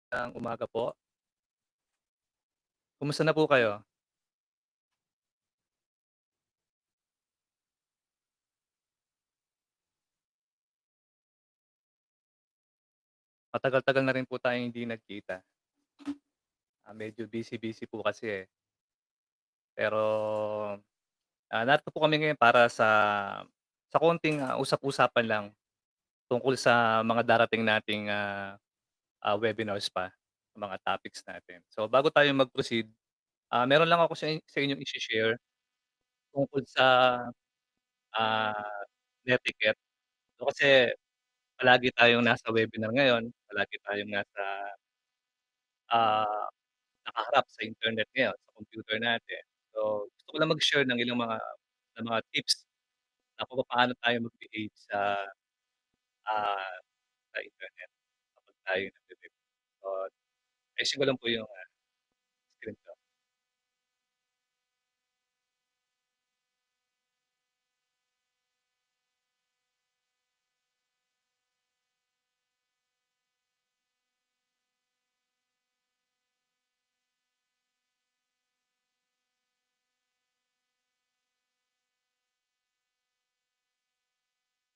Ng umaga po. Kumusta na po kayo? Matagal-tagal na rin po tayong hindi nagkita. Medyo busy-busy po kasi, eh. Pero, narito po kami ngayon para sa konting, usap-usapan lang tungkol sa mga darating nating, webinars pa, mga topics natin. So, bago tayo mag-proceed, meron lang ako sa inyong ishi-share tungkol sa, ah, netiquette. Kasi palagi tayong nasa webinar ngayon, palagi tayong ah nakaharap sa internet ngayon, sa computer natin. So, gusto ko lang mag-share ng ilang mga tips na kung paano tayo mag-behave ah, sa internet kapag tayo nagwe-web. So, ayusin ko lang po yung, screen ko.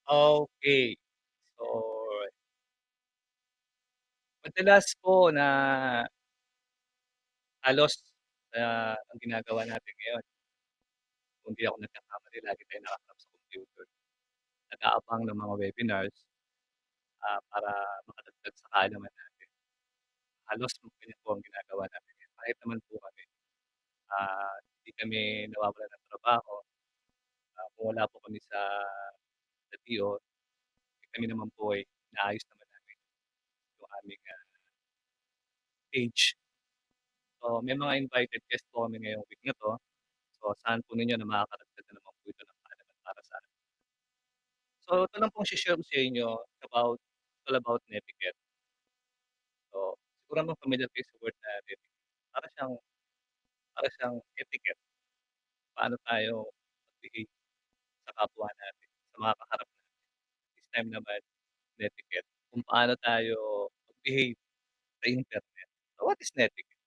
Okey. So, madalas po na halos, ang ginagawa natin ngayon, kung di ako nagkakamali, lagi tayong nakaharap sa computer, nag-aabang ng mga webinars, para makadagdag sa kaalaman natin. Halos ganyan po ang ginagawa natin ngayon. Kahit naman po kami, hindi kami nawawalan ng trabaho, kung wala po kami sa TO, kami naman po ay inaayos naman namin yung aming, page. So, may mga invited guest po kami ngayong week na 'to. So, asahan po ninyo na makakadagdag na naman po ito ng kaalaman para sa atin. So, ito lang pong shi-share ko sa inyo it's all about netiquette. So, siguro naman familiar kayo sa word na netiquette. Para siyang para siyang etiquette, paano tayo mag-behave sa kapwa natin, sa mga kaharap natin. This time naman, netiquette, kung paano tayo mag-behave sa internet. So, what is netiquette?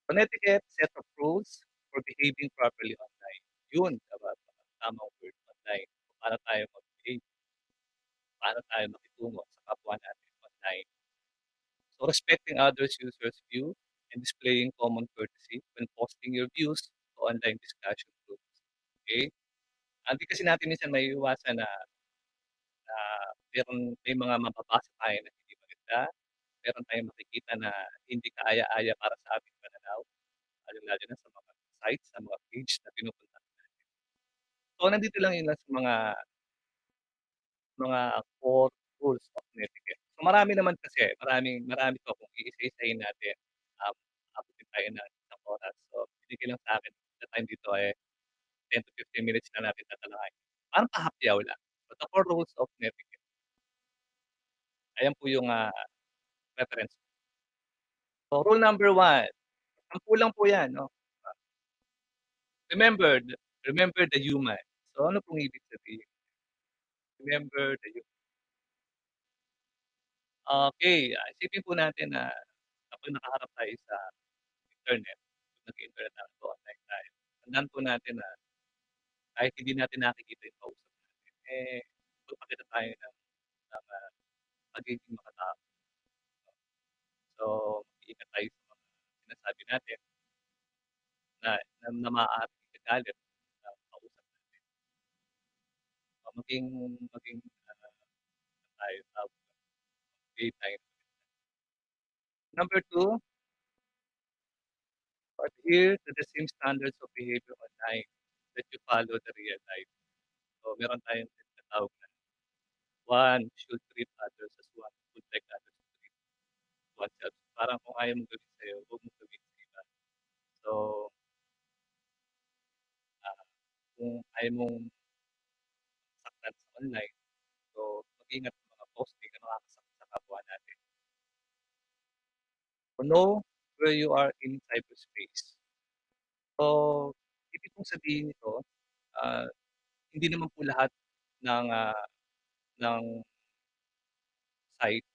So, netiquette, set of rules for behaving properly online. Yun, tamang word, online. Kung paano tayo mag-behave, paano tayo makitungo sa kapwa natin online. So, respecting others' users' view and displaying common courtesy when posting your views to online discussion groups. Okay? Hindi kasi natin minsan maiiwasan na may mga mababasa tayo na hindi maganda, meron tayong makikita na hindi kaaya-aya para sa ating pananaw, lalong-lalo na sa mga sites, sa mga page na pinupuntahan natin. So, nandito lang yun lang sa mga core rules of etiquette. So, marami naman kasi, marami pa kung iisa-isahin natin, aabutin tayo ng isang oras. So, binigay lang sa'kin na time dito ay 10 to 15 minutes lang natin tatalakayin. Parang pahapyaw lang. But the core rules of etiquette, ayan po yung, reference. So, rule number 1, sampu lang po 'yan 'no. Ah, remember the remember the human. So, ano pong ibig sabihin? Remember the human. Okey, isipin po natin na kapag nakaharap tayo sa internet, nag-i-internet tayo, online tayo, tandaan po natin na kahit hindi natin nakikita yung kausap natin, magpakita tayo ng, pagiging makatao. So, mag-iingat tayo sa mga sinasabi natin na maaaring ikagalit ng kausap natin. So, maging, tayo behave tayo. Number 2, adhere to the same standards of behavior online that you follow the real life. So, meron tayong tinatawag na one should treat others as one would like others to treat oneself. Parang kung ayaw mong gawin sa'yo, huwag mong gawin sa iba. So, ah, kung ayaw mong saktan sa online, so mag-ingat sa mga posting na makakasakit sa kapwa natin. So, know where you are in cyberspace. So, ibig kong sabihin nito, ah, hindi naman po lahat ng, ng site,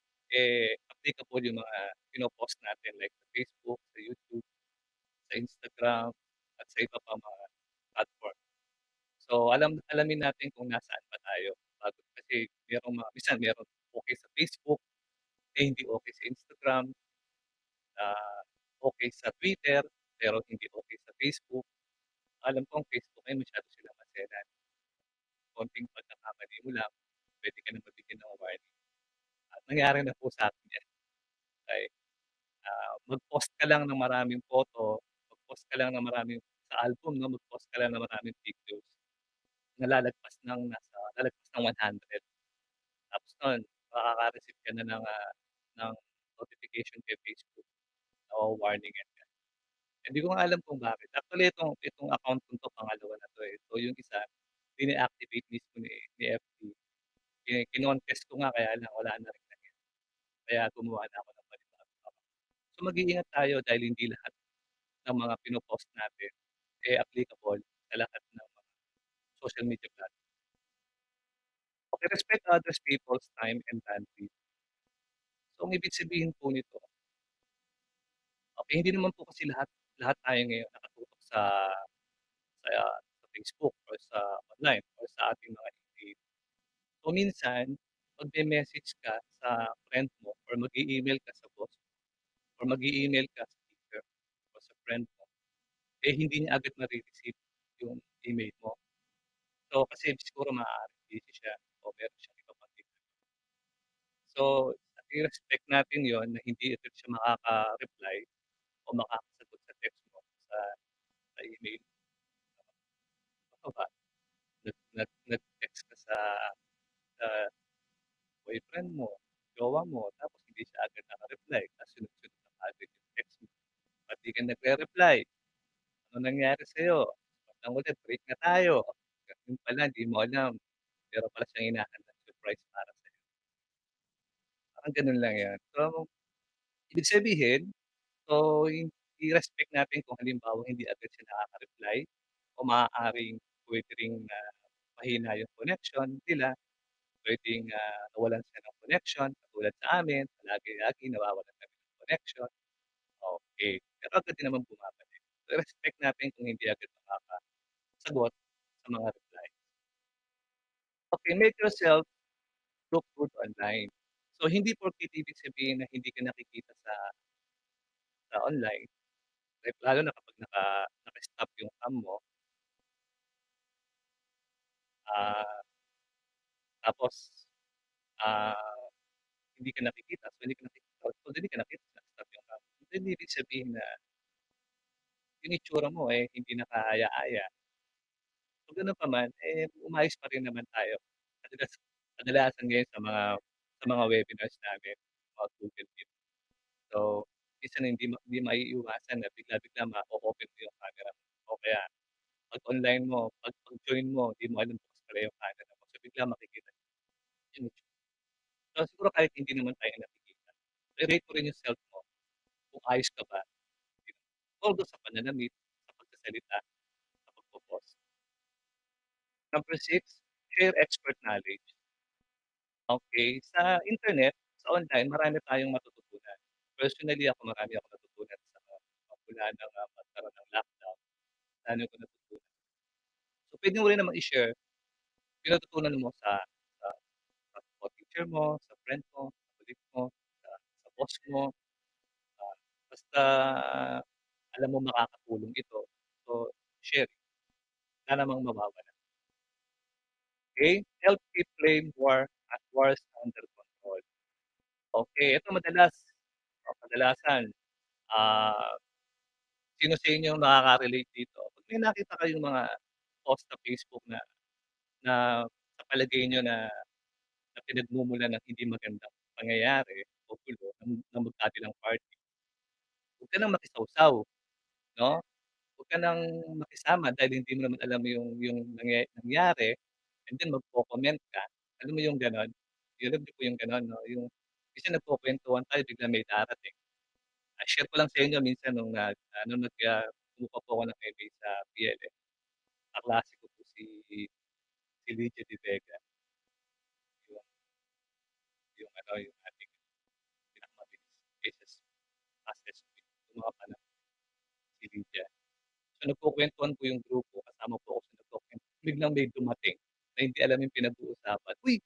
applicable yung mga pino-post natin like sa Facebook, sa YouTube, sa Instagram, at sa iba pang mga platform. So, alamin natin kung nasaan ba tayo bago kasi merong mga minsan meron okey sa Facebook, eh, hindi okey sa Instagram, okey sa Twitter, pero hindi okey sa Facebook. Alam ko ang Facebook ngayon masyado silang maselan, konting pagkakamali mo lang puwede ka na mabigyan ng warning at nangyari na po sa'kin 'yan, ay, mag-post ka lang ng maraming photo, mag-post ka lang ng maraming sa album 'no, mag-post ka lang ng maraming pictures, lalagpas ng 100. Tapos nun makaka-receive ka na ng notification kay Facebook, nawa-warningan ka. Hindi ko nga alam kung bakit. Actually itong account ko 'to pangalawa na 'to, eh. So yung isa dine-activate mismo ni FB, kinontest ko nga kaya lang wala na rin nangyari. Kaya gumawa na ako ng panibagong account. So mag-iingat tayo dahil hindi lahat ng mga pino-post natin, eh, applicable sa lahat ng mga social media platform. Okay, respect others people's time and boundaries. So ang ibig sabihin po nito, okey hindi naman po kasi lahat lahat tayo ngayon nakatutok sa Facebook or sa online or sa ating mga email. So minsan, magme-message ka sa friend mo or mag-e-email ka sa boss mo or mag-e-email ka sa teacher o sa friend mo, eh, hindi niya agad mare-receive yung email mo. So kasi siguro maaaring busy siya o meron siyang iba pang ginagawa. So, i-respect natin yon na hindi agad siya makaka-reply o makakasagot sa text mo, sa email. Ano ba, nag-text ka sa boyfriend mo, jowa mo, tapos hindi siya agad naka-reply, tapos sunod-sunod na kaagad yung text mo, ba't di ka nagre-reply? Ano nangyari sa'yo? Bandang huli break na tayo. Yun pala di mo alam, meron pala siyang hinahandang surprise para sa'yo. Parang ganun lang yan. So, ibig sabihin, so i-respect natin kung halimbawa hindi agad siya nakaka-reply o maaaring puwede ring, mahina yung connection nila. Puwedeng, nawalan siya ng connection katulad sa amin, palagi-lagi nawawalan kami ng connection, okey. Pero agad din naman bumabalik. So, respect natin kung hindi agad makakasagot sa mga reply. Okay, make yourself look good online. So, hindi porket ibig sabihin na hindi ka nakikita sa online, like lalo na kapag naka-stop yung cam mo, ah, tapos, ah, hindi ka nakita, naka-stop yung cam, hindi ibig sabihin na yung itsura mo, eh, hindi nakahaya-haya. Kung gano'n pa man, eh, umayos pa rin naman tayo. Kadalas kadalasan ngayon sa mga webinars namin, mga Google Meet. So, minsan hindi maiiwasan na bigla-bigla ma-o-open mo yung camera mo o kaya 'pag online mo, 'pag join mo, di mo alam bukas pala yung camera mo. So, bigla makikita yung itsura. So, siguro kahit hindi naman tayo nakikita, i-rate mo rin yung self mo kung ayos ka ba, although sa pananamit, sa pagsasalita, sa pagpo-post. Number 6, share expert knowledge. Okey, sa internet, sa online marami tayong matututunan. Personally ako, marami akong natutunan mula ng, pagkaroon ng lockdown, dami kong natutunan. So puwede mo rin namang i-share yung natutunan mo sa teacher mo, sa friend mo, sa colleague mo, sa boss mo, ah, basta alam mo makakatulong ito, so share, wala namang mawawala. Okey, help keep flame wars under control. Okey, ito madalas o kadalasan, ah, sino sa inyo ang nakaka-relate dito? 'Pag may nakita kayong mga post sa Facebook na na sa palagay niyo na pinagmumulan ng hindi magandang pangyayari o gulo ng magkabilang party, huwag ka ng makisawsaw, 'no? Huwag ka ng makisama dahil hindi mo naman alam yung nangyari and then magko-comment ka. Alam mo yung gano'n? Alam niyo po yung gano'n 'no, yung minsan nagkukuwentuhan tayo biglang may darating. Share ko lang sa inyo minsan nung kumuha po ako ng MA sa PLM, kaklase ko po si Lydia De Vega, yung yung ating pinakamabilis. mga panahon si Lydia. So, nagkukuwentuhan po yung grupo, kasama po ako sa nagkukuwentuhan, biglang may dumating na hindi alam yung pinag-uusapan, "Uy,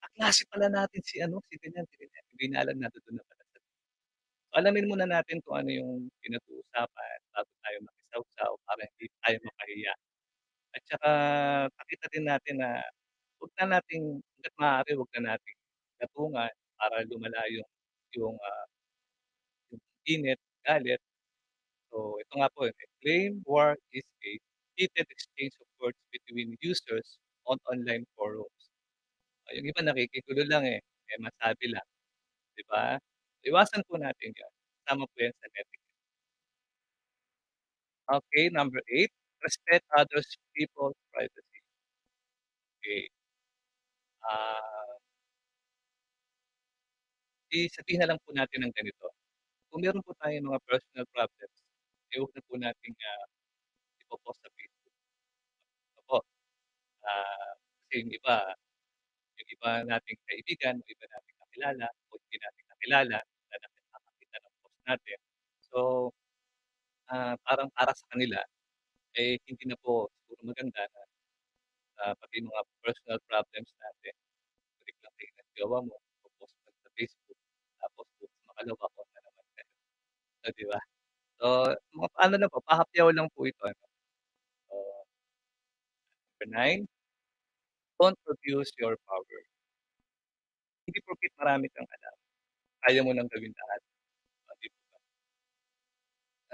kaklase pala natin si ano, si ganyan, si ganyan." Hindi niya alam na nandun na pala sa alamin muna natin kung ano yung pinag-uusapan bago tayo makisawsaw para hindi tayo mapahiya. At saka pakita din natin na huwag na nating hangga't maaari huwag na nating latungan para lumala yung init, galit. So, ito nga po, flame war is a heated exchange of words between users on online forums. Yung iba nakikigulo lang, may masabi lang, 'di ba? Iwasan po natin 'yan, kasama po 'yan sa network. Okay, number 8, respect others people's privacy. Okay, ah, sabihin na lang po natin ng ganito, kung meron po tayong mga personal problems, huwag na po nating, ipo-post sa Facebook, opo. Kasi yung iba nating kaibigan, yung iba nating kakilala o hindi natin kakilala na nakakakita ng post natin. So, parang para sa kanila, hindi na po siguro maganda na, pati mga personal problems natin, biglang kayo ng jowa mo, po-post mo sa Facebook, tapos bukas makalawa on na naman kayo. So, 'di ba? So, mga ano lang po, pahapyaw lang po ito ano. So, number 9, don't abuse your power. Hindi porket marami kang alam, kaya mo ng gawin lahat, 'di ba?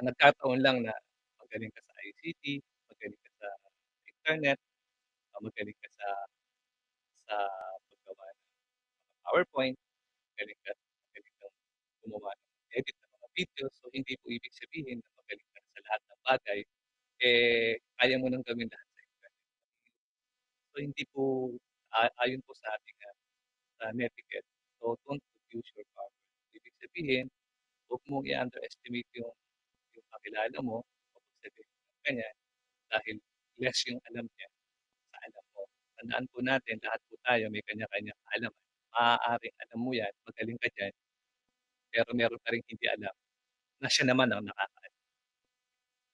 Nagkataon lang na magaling ka sa ICT, magaling ka sa internet, magaling ka sa paggawa ng PowerPoint, magaling kang gumawa ng edit ng mga videos. So, hindi po ibig sabihin na magaling ka sa lahat ng bagay, kaya mo ng gawin lahat sa internet. So, hindi po ayon po sa ating, sa netiquette, so don't abuse your power. Ibig sabihin, huwag mong i-underestimate yung kakilala mo o sabihin ng ganyan dahil less yung alam niya sa alam mo. Tandaan po natin lahat po tayo may kanya-kanyang kaalaman. Maaaring alam mo 'yan, magaling ka diyan, pero meron ka ring hindi alam na siya naman ang nakakaalam,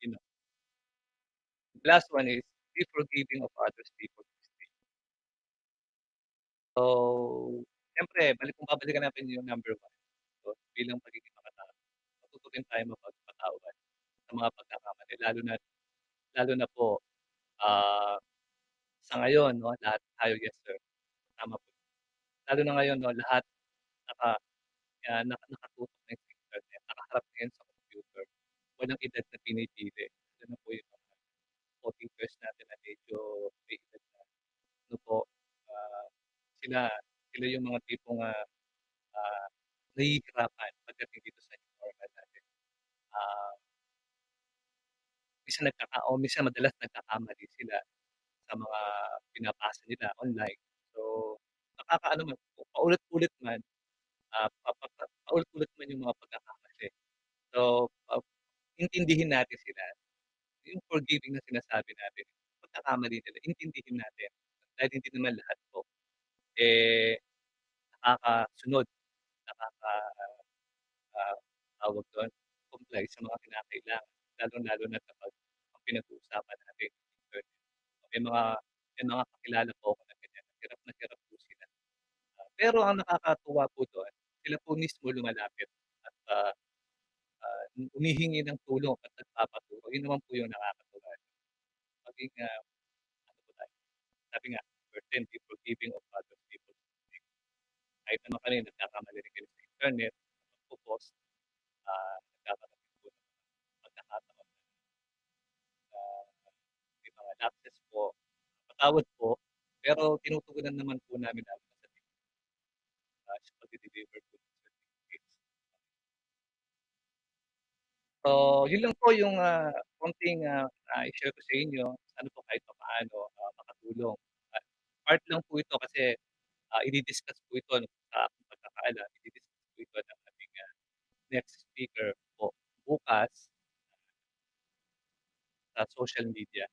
you know. The last one is be forgiving of others people's mistakes. So, siyempre kung babalikan natin yung number 1, so bilang pagiging makatao, matuto rin tayo mapagpatawad sa mga pagkakamali lalo na po, ah, sa ngayon 'no, lahat tayo yes sir, tama po. Lalo na ngayon 'no, lahat naka nakatutok na sa internet, nakaharap ngayon sa computer. Walang edad na pinipili. Lalo na po yung mga co-teachers natin na medyo may edad na ano po, ah, sila sila yung mga tipong, ah, nahihirapan pagdating dito sa new normal natin. Ah, minsan madalas nagkakamali sila sa mga pinapasa nila online. So, nakakaano man po, paulit-ulit man, paulit-ulit man yung mga pagkakamali. So, intindihin natin sila. Yung forgiving na sinasabi natin, pagkakamali nila intindihin natin. Dahil hindi naman lahat po, eh, nakakasunod, nakaka ah, tawag dun, comply sa mga kinakailangan. Lalong-lalo na kapag ang pinag-uusapan natin internet. May mga may mga kakilala po ako na ganyan, na hirap po sila. Pero ang nakakatuwa po dun, sila po mismo lumalapit at, humihingi ng tulong at nagpapaturo. Yun naman po yung nakakatuwa. Maging, ano po tayo, sabi nga, number 10, be forgiving of other people's mistakes. Kahit naman kanina nagkakamali rin kayo sa internet, magpo-post, nagkakaroon din po ng pagkakataon na may mga lapses po, patawad po, pero tinutugunan naman po namin lalo na sa sa pagde-deliver po ng certificates. So, yun lang po yung, konting, i-share ko sa inyo. Sana po kahit papaano, makatulong. At part lang po ito kasi, idi-discuss po ito sa aking pagkakaalam, idi-discuss po ito ng ating, next speaker po bukas sa social media,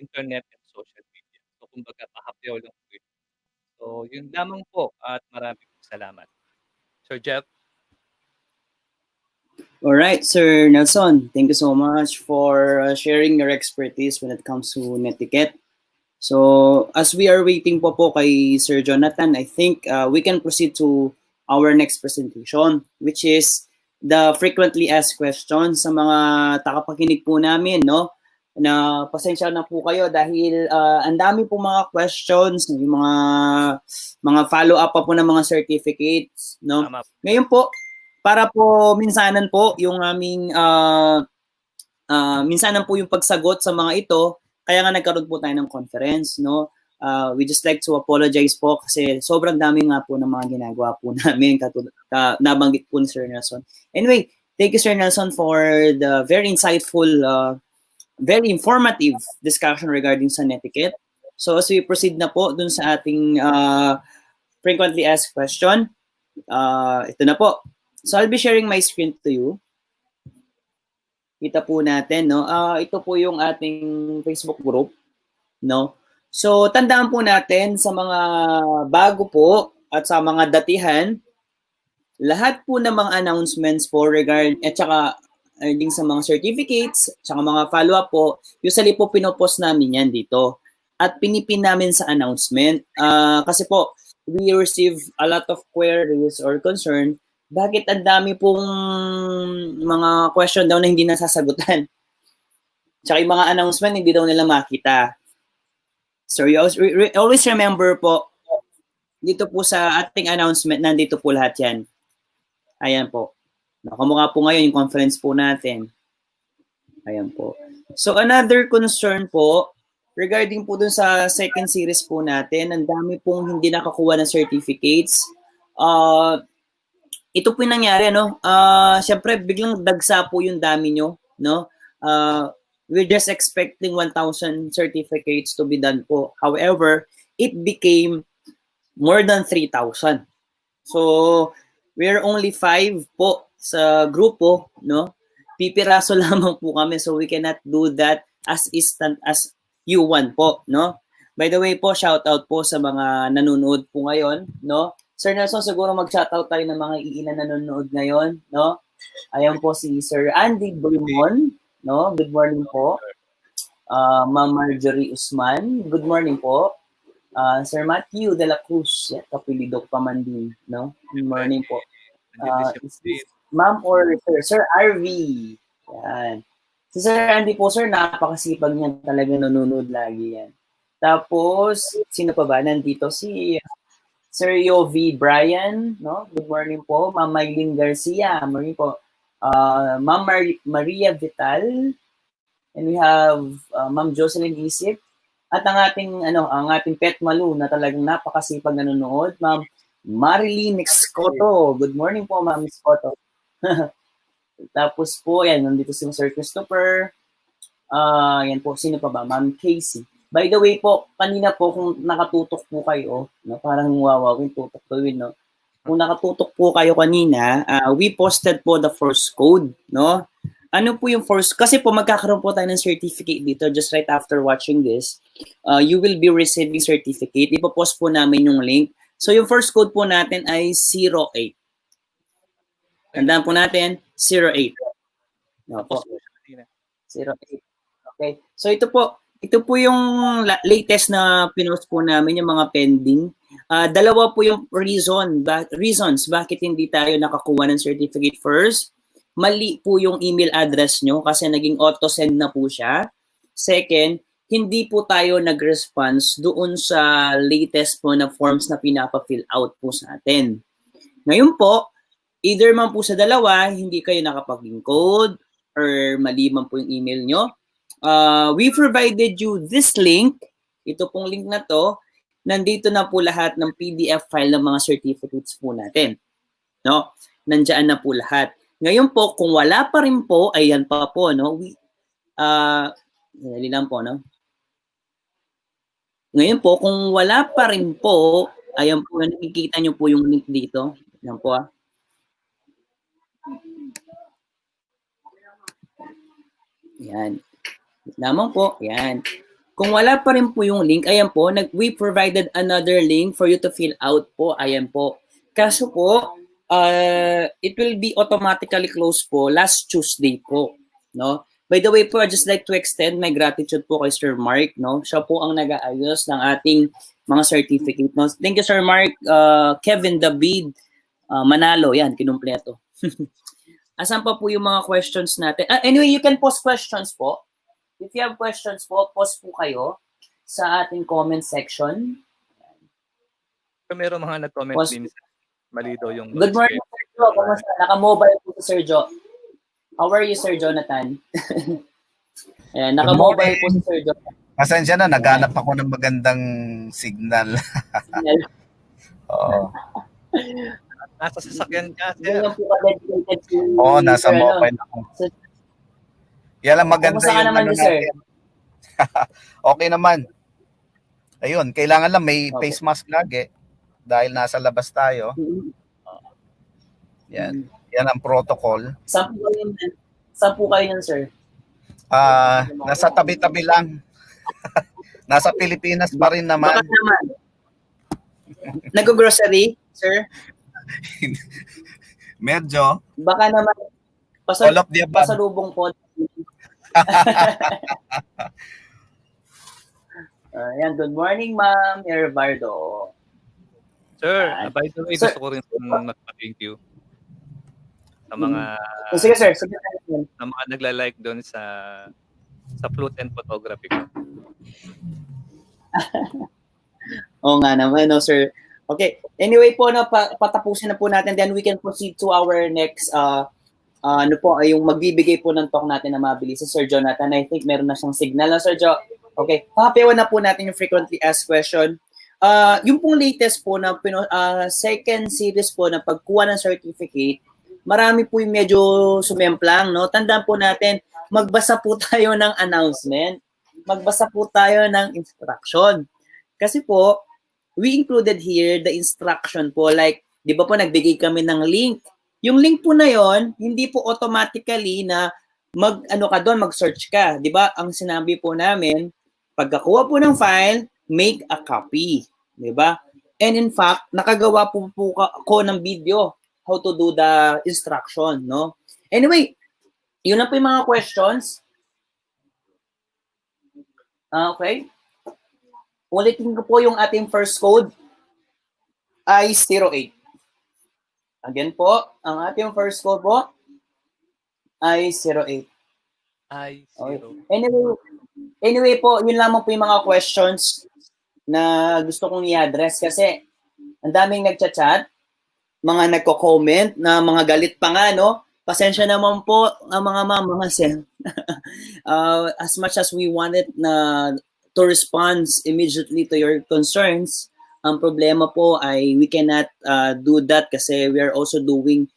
internet and social media. So, kumbaga pahapyaw lang po ito. So, yun lamang po at maraming salamat. Sir Jeff? All right, Sir Nelson, thank you so much for sharing your expertise when it comes to netiquette. So, as we are waiting po kay Sir Jonathan, I think we can proceed to our next presentation, which is the frequently asked questions sa mga takapakinig po namin, no? Na pasensya na po kayo dahil ang dami po mga questions, yung mga follow-up pa po ng mga certificates, no? Tama po. Ngayon po, para po minsanan po yung aming minsanan po yung pagsagot sa mga ito, kaya nga nagkaroon po tayo ng conference, no? We just like to apologize po kasi sobrang dami nga po ng mga ginagawa po namin, nabanggit po ni Sir Nelson. Anyway, thank you Sir Nelson for the very insightful, very informative discussion regarding sa netiquette. So as we proceed na po dun sa ating frequently asked question, ito na po. So I'll be sharing my screen to you. Kita po natin, no? Ito po yung ating Facebook group, no? So, tandaan po natin sa mga bago po at sa mga datihan, lahat po ng mga announcements po at saka regarding sa mga certificates, saka mga follow-up po, usually po pinopost namin yan dito. At pinipin namin sa announcement. Kasi po, we receive a lot of queries or concern bakit ang dami pong mga question daw na hindi nasasagutan. Tsaka yung mga announcement, hindi daw nila makita. So you always remember po, dito po sa ating announcement, nandito po lahat yan. Ayan po. Nakamukha po ngayon yung conference po natin. Ayan po. So another concern po, regarding po dun sa second series po natin, ang dami pong hindi nakakuha ng certificates. Ito po yung nangyari, no? Siyempre, biglang dagsa po yung dami nyo, no? We're just expecting 1,000 certificates to be done po. However, it became more than 3,000. So, we're only 5 po sa grupo, no? Pipiraso lamang po kami, so we cannot do that as instant as you want po, no? By the way po, shout out po sa mga nanonood po ngayon, no? Sir Nelson, siguro mag-shoutout tayo ng mga iilan na nanonood ngayon, no? Ayan po si Sir Andy Brumon, no? Good morning po. Ma'am Marjorie Usman, good morning po. Sir Matthew de la Cruz, kapilidok pa man din, no? Good morning po. Ma'am or Sir RV. Yan. Si Sir Andy po, sir, napakasipag niyan, talaga nanonood lagi yan. Tapos, sino pa ba? Nandito si Sir Yovi Brian, no? Good morning po. Ma'am Maylin Garcia, morning po. Ma'am Maria Vital, and we have Ma'am Jocelyn Isip, at ang ating pet Malu na talagang napakasipag nanonood, Ma'am Marilyn Escoto. Good morning po, Ma'am Escoto. Tapos po, yan, nandito si Sir Christopher. Yan po, sino pa ba? Ma'am Casey. By the way po, kanina po kung nakatutok po kayo, no, parang wawawin tutok gawin, no? Kung nakatutok po kayo kanina, we posted po the first code, no? Ano po yung first? Kasi po magkakaroon po tayo ng certificate dito just right after watching this. You will be receiving certificate. Ipopost po namin yung link. So yung first code po natin ay 08. Tandaan po natin, 08. No po. 08. Okay. So ito po yung latest na pinost po namin, yung mga pending. Dalawa po yung reasons bakit hindi tayo nakakuha ng certificate. First, mali po yung email address nyo kasi naging auto-send na po siya. Second, hindi po tayo nag-response doon sa latest po na forms na pinapa-fill out po sa atin. Ngayon po, either man po sa dalawa, hindi kayo nakapag-encode or mali man po yung email nyo, we provided you this link. Ito pong link na to, nandito na po lahat ng PDF file ng mga certificates po natin. No? Nandiyan na po lahat. Ngayon po, kung wala pa rin po, ayan pa po, no? Dali lang po, no? Ngayon po, kung wala pa rin po, ayan po, nakikita nyo po yung link dito. Ayan po, Yan. Lamang po, yan. Kung wala pa rin po yung link, ayan po, we provided another link for you to fill out po. Ayan po. Kaso po, it will be automatically closed po last Tuesday po, no? By the way po, I'd just like to extend my gratitude po kay Sir Mark, no? Siya po ang nag-aayos ng ating mga certificate, no? Thank you, Sir Mark. Kevin David Manalo, yan, kinumpleto. Asan pa po yung mga questions natin? Anyway, you can post questions po. If you have questions po, post po kayo sa ating comment section. Meron mga nag-comment din sa mali daw yung Good morning, Sir Jo. Kamusta? Naka-mobile po si Sir Jo. How are you, Sir Jonathan? Ayan, naka-mobile po si Sir Jo. Pasensya na, naghanap ako ng magandang signal. Oo. Nasa sasakyan ka, sir. Oo, nasa mobile ako. Yan lang maganda Kumusta ka yung naman, sir? Okay naman. Ayun, kailangan lang may face mask lagi dahil nasa labas tayo. Yan. Yan ang protocol. Saan po kayo nun, sir? Nasa tabi-tabi lang. Nasa Pilipinas pa rin naman. Baka naman. Nag-grocery, sir? Medyo. Baka naman. All of the above. Pasalubong po. Ayan, good morning, Ma'am Herbardo. Sir, by the way, gusto ko rin magpa-thank you sa mga sige, sir. Sige, sa mga nagla-like doon sa flute and photography ko. Oo nga naman, no, sir. Okay. Anyway po, no, patapusin na po natin. Then we can proceed to our next, ano po, yung magbibigay po ng talk natin na mabilis si Sir Jonathan. I think meron na siyang signal na, Sir Jo. Okay. Papayawan na po natin yung frequently asked question. Yung pong latest po na second series po na pagkuha ng certificate, marami po yung medyo sumemplang, no? Tandaan po natin, magbasa po tayo ng announcement. Magbasa po tayo ng instruction. Kasi po, we included here the instruction po. Like, di ba po nagbigay kami ng link? Yung link po na yon, hindi po automatically na mag-search ka. Di ba? Ang sinabi po namin, pagkakuha po ng file, make a copy. Di ba? And in fact, nakagawa po ako ng video how to do the instruction, no? Anyway, yun na po yung mga questions. Okay. Ulitin ko po yung ating first code, I08. Again po, ang ating first code po, I08. I0. Okay. Anyway po, yun lamang po yung mga questions na gusto kong i-address kasi ang daming nagchat-chat, mga nagko-comment na mga galit pa nga, no? Pasensya naman po ang mga ma'am, mga sir. As much as we wanted na to respond immediately to your concerns, ang problema po ay we cannot do that kasi we are also doing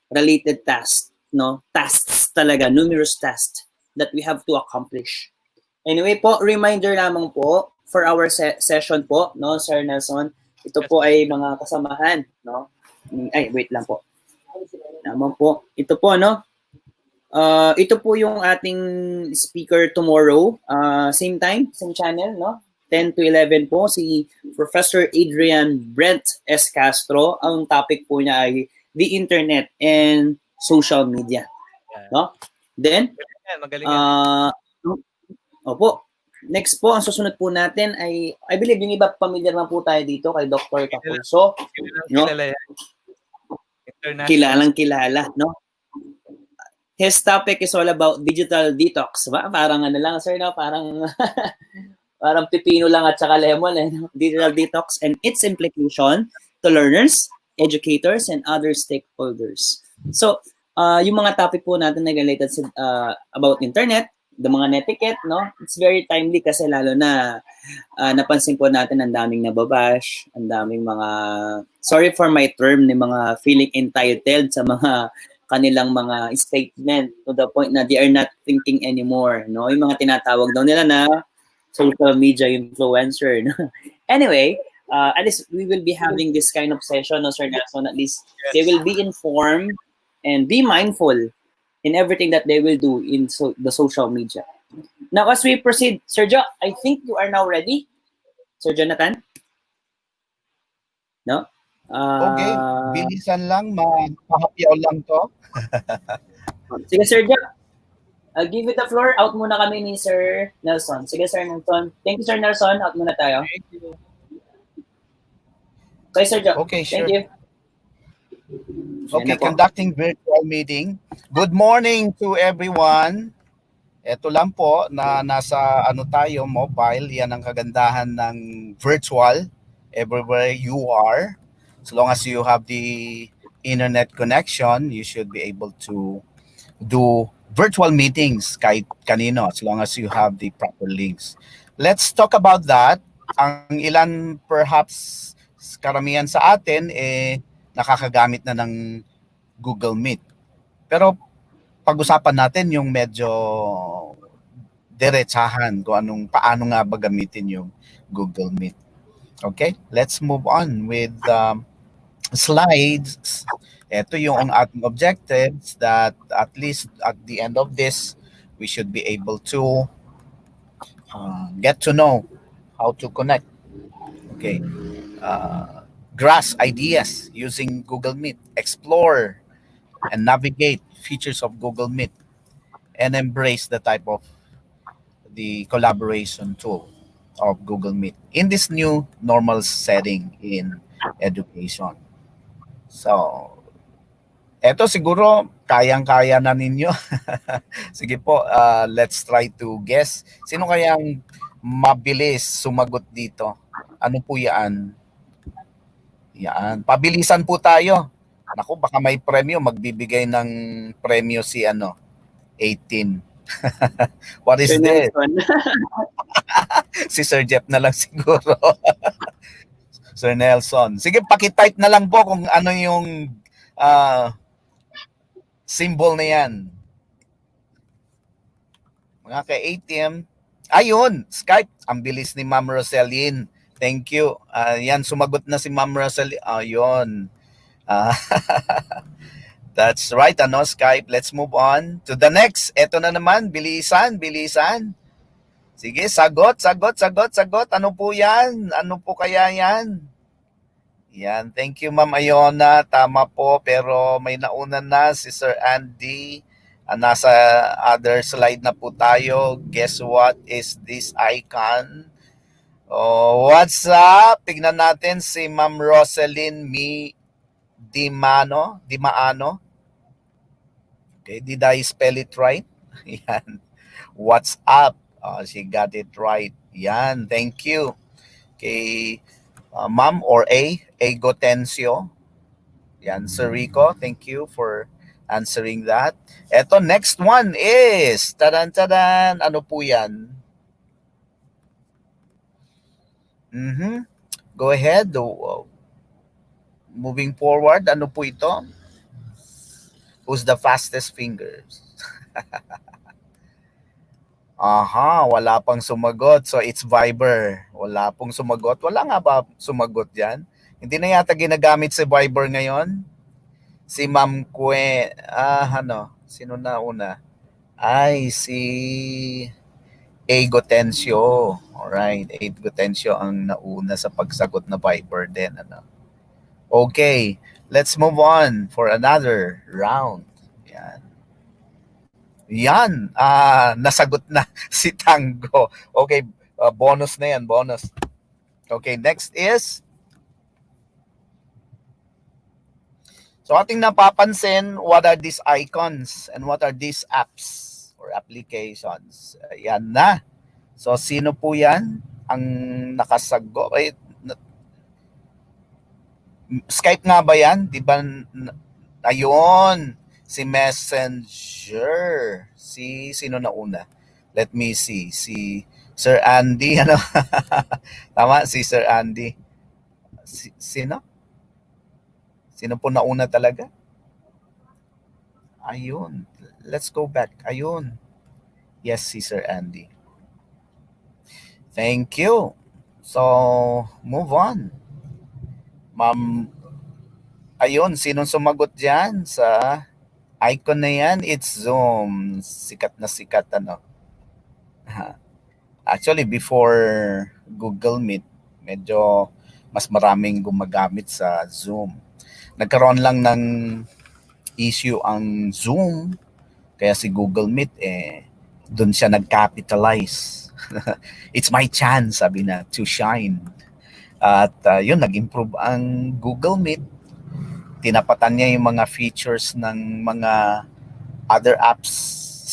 related tasks, no? Tasks talaga, numerous tasks that we have to accomplish. Anyway po, reminder lamang po for our session po, no, Sir Nelson, ito po ay mga kasamahan, no? Ay, wait lang po. Naman po. Ito po, no? Ito po yung ating speaker tomorrow. Same time, same channel, no? 10 to 11 po, si Professor Adrian Brent S. Castro. Ang topic po niya ay the internet and social media. No? Then, opo. Next po, ang susunod po natin ay, I believe yung iba familiar na po tayo dito kay Dr. Capulso. No? Kilalang kilala, no? His topic is all about digital detox. Ba? Parang ano lang, sir, no? Parang parang pipino lang at saka lemon, eh, no? Digital detox and its implication to learners, educators, and other stakeholders. So, yung mga topic po natin na related sa, about internet, the mga netiquette, no? It's very timely kasi lalo na napansin po natin ang daming nababash, ang daming mga, sorry for my term, ni mga feeling entitled sa mga kanilang mga statement to the point na they are not thinking anymore, no? Yung mga tinatawag daw nila na social media influencer, no? Anyway, at least we will be having this kind of session, no, Sir Nelson? At least they will be informed and be mindful in everything that they will do in the social media. Now, as we proceed, Sir Jo, I think you are now ready. Sir Jonathan? No? Okay, Ah, bilisan lang, mahapyaw lang 'to. sige Sir Jack, I'll give it the floor. Out muna kami ni Sir Nelson. Sige Sir Nelson. Thank you Sir Nelson. Out muna tayo. Thank you. Okay Sir Jack. Okay, Thank sure. you. Yan na Okay, po. conducting virtual meeting. Good morning to everyone. Ito lang po na nasa ano tayo, mobile. Yan ang kagandahan ng virtual everywhere you are. As long as you have the internet connection, you should be able to do virtual meetings kahit kanino as long as you have the proper links. Let's talk about that. Ang ilan perhaps karamihan sa atin nakakagamit na ng Google Meet. Pero pag-usapan natin yung medyo diretsahan kung paano nga ba gamitin yung Google Meet. Okay, let's move on with slides. Ito yung ang ating objectives that at least at the end of this, we should be able to get to know how to connect. Okay, grasp ideas using Google Meet, explore and navigate features of Google Meet, and embrace the type of the collaboration tool of Google Meet in this new normal setting in education. So, eto siguro kayang-kaya na ninyo. Sige po, let's try to guess. Sino kayang mabilis sumagot dito? Ano po yan? Yan. Pabilisan po tayo. Naku, baka may premyo. Magbibigay ng premyo si 18. What Sir is this? Nelson. Si Sir Jeff na lang siguro. Sir Nelson. Sige, pakitype na lang po kung ano yung ah, symbol na yan. Mga ka-ATM. Ayun, Skype. Ang bilis ni Ma'am Roselyn. Thank you. Yan, sumagot na si Ma'am Roselyn. Ayun. Ah, that's right, Skype. Let's move on to the next. Ito na naman, bilisan, bilisan. Sige, sagot, sagot, sagot, sagot. Ano po yan? Ano po kaya yan? Yan, thank you Ma'am Ayona. Tama po, pero may nauna na si Sir Andy. Nasa other slide na po tayo. Guess what is this icon? Oh, what's up? Tignan natin si Ma'am Roselyn Dimaano. Okay, did I spell it right? Yan. What's up? She got it right. Yan, thank you. Kay Ma'am or A Gotencio. Yan, Sir Rico, thank you for answering that. Eto, next one is, tadan-tadan, ano po yan? Go ahead. Moving forward, ano po ito? Who's the fastest fingers? Aha, wala pang sumagot. So, it's Viber. Wala pong sumagot. Wala nga ba sumagot yan? Hindi na yata ginagamit si Viber ngayon. Si Ma'am sino na una? Ay, si A. Gotencio. Alright, A. Gotencio ang nauna sa pagsagot na Viber din. Okay, let's move on for another round. Yan. Yan, nasagot na si Tango. Okay, bonus na yan, bonus. Okay, next is, so ating napapansin, what are these icons and what are these apps or applications? Yan na. So sino po yan ang nakasagot? Skype nga ba yan? Di ba? Ayun. Si Messenger. Si sino na una? Let me see. Si Sir Andy. Tama, si Sir Andy. Sino? Sino po nauna talaga? Ayun. Let's go back. Ayun. Yes, si Sir Andy. Thank you. So, move on. Ma'am, ayun, sinong sumagot dyan sa icon na yan? It's Zoom. Sikat na sikat, Actually, before Google Meet, medyo mas maraming gumagamit sa Zoom. Nagkaroon lang ng issue ang Zoom, kaya si Google Meet doon siya nag-capitalize. It's my chance, sabi na, to shine. At yun, nag-improve ang Google Meet. Tinapatan niya yung mga features ng mga other apps,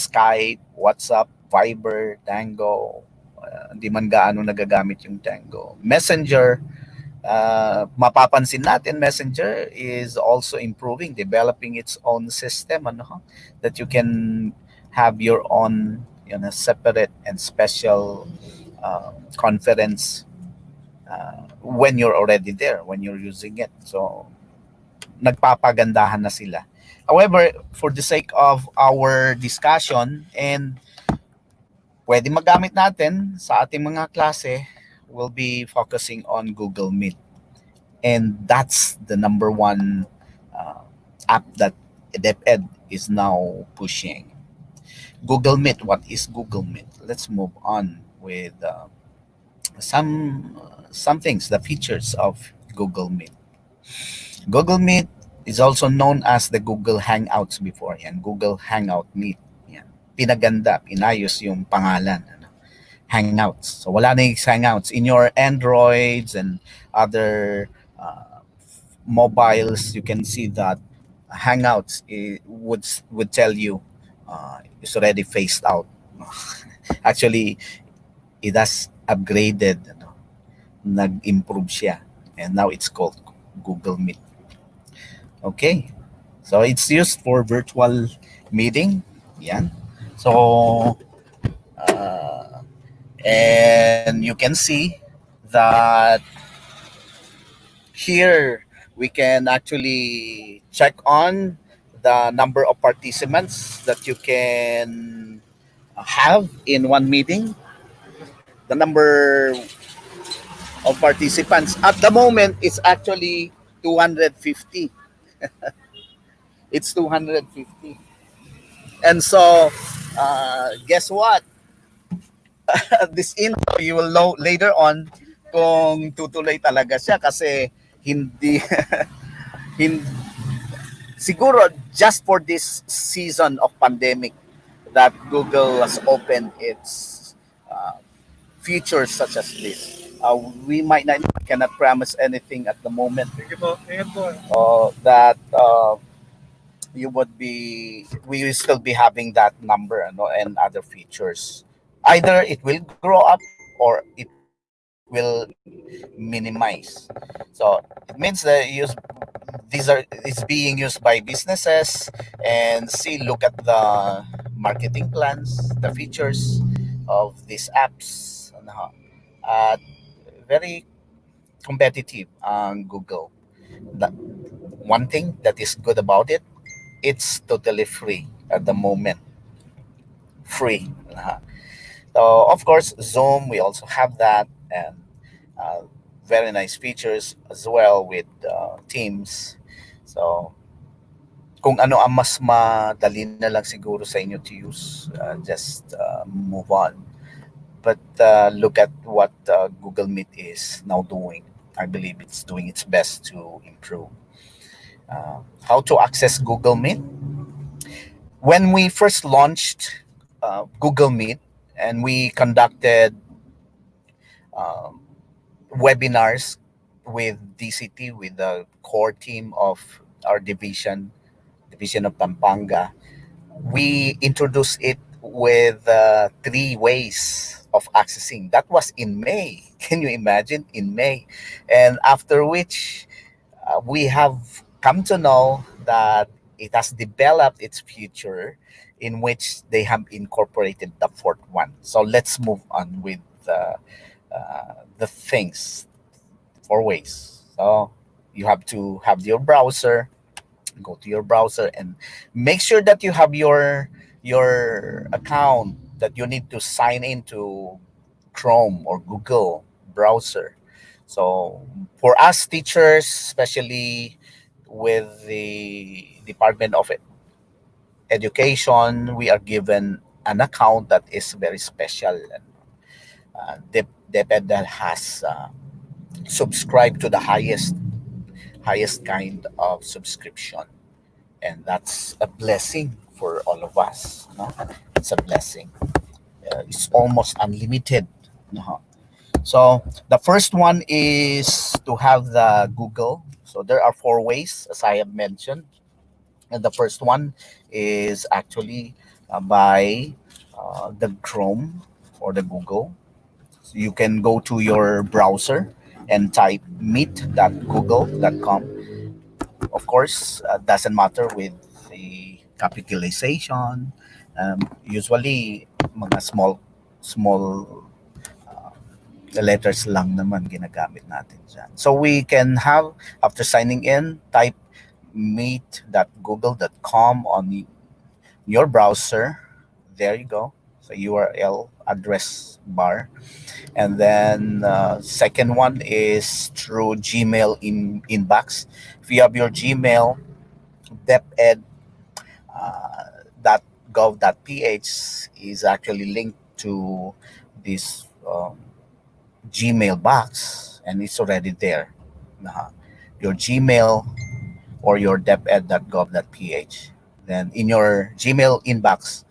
Skype, WhatsApp, Viber, Tango. Hindi man gaano nagagamit yung Tango. Messenger, mapapansin natin Messenger is also improving, developing its own system, ano, that you can have your own, separate and special conference when you're already there, when you're using it. So nagpapagandahan na sila. However, for the sake of our discussion and pwede magamit natin sa ating mga klase, we'll be focusing on Google Meet. And that's the number one app that DepEd is now pushing. Google Meet. What is Google Meet? Let's move on with some things, the features of Google Meet. Google Meet is also known as the Google Hangouts before. Yan, Google Hangout Meet. Yan. Pinaganda, pinayos yung pangalan. Ano? Hangouts. So wala na yung Hangouts. In your Androids and other mobiles, you can see that Hangouts would tell you it's already phased out. Actually, it has upgraded. Ano? Nag-improve siya. And now it's called Google Meet. Okay. So it's used for virtual meeting. Yan. So, and you can see that here we can actually check on the number of participants that you can have in one meeting. The number of participants at the moment is actually 250. It's 250. And so, guess what? This info, you will know later on kung tutuloy talaga siya kasi hindi, hindi siguro just for this season of pandemic that Google has opened its features such as this. We might not cannot promise anything at the moment. That you would be we will still be having that number, and other features. Either it will grow up or it will minimize. So it means that it's being used by businesses, and see, look at the marketing plans, the features of these apps, very competitive on Google. The one thing that is good about it, it's totally free at the moment. Free. So of course, Zoom, we also have that, and uh, very nice features as well with Teams. So kung ano ang mas madali na lang siguro sa inyo to use, just move on. But look at what Google Meet is now doing. I believe it's doing its best to improve. How to access Google Meet? When we first launched Google Meet and we conducted um, webinars with DCT, with the core team of our division of Pampanga, we introduced it with three ways of accessing. That was in May. Can you imagine? In May. And after which, we have come to know that it has developed its future in which they have incorporated the fourth one. So let's move on with the things, four ways. So you have to have your browser, go to your browser and make sure that you have your account, that you need to sign into Chrome or Google browser. So for us teachers, especially with the Department of Education, we are given an account that is very special. DepEd that has subscribe to the highest kind of subscription, and that's a blessing for all of us. No, it's a blessing. It's almost unlimited. No? So the first one is to have the Google. So there are four ways, as I have mentioned. And the first one is actually by the Chrome or the Google. So you can go to your browser and type meet.google.com. Of course, doesn't matter with the capitalization. Usually, mga small letters lang naman ginagamit natin dyan. So we can have, after signing in, type meet.google.com on your browser. There you go. So URL address bar. And then second one is through Gmail inbox. If you have your Gmail, deped .gov.ph is actually linked to this Gmail box, and it's already there. Uh, your Gmail or your deped.gov.ph. Then in your Gmail inbox,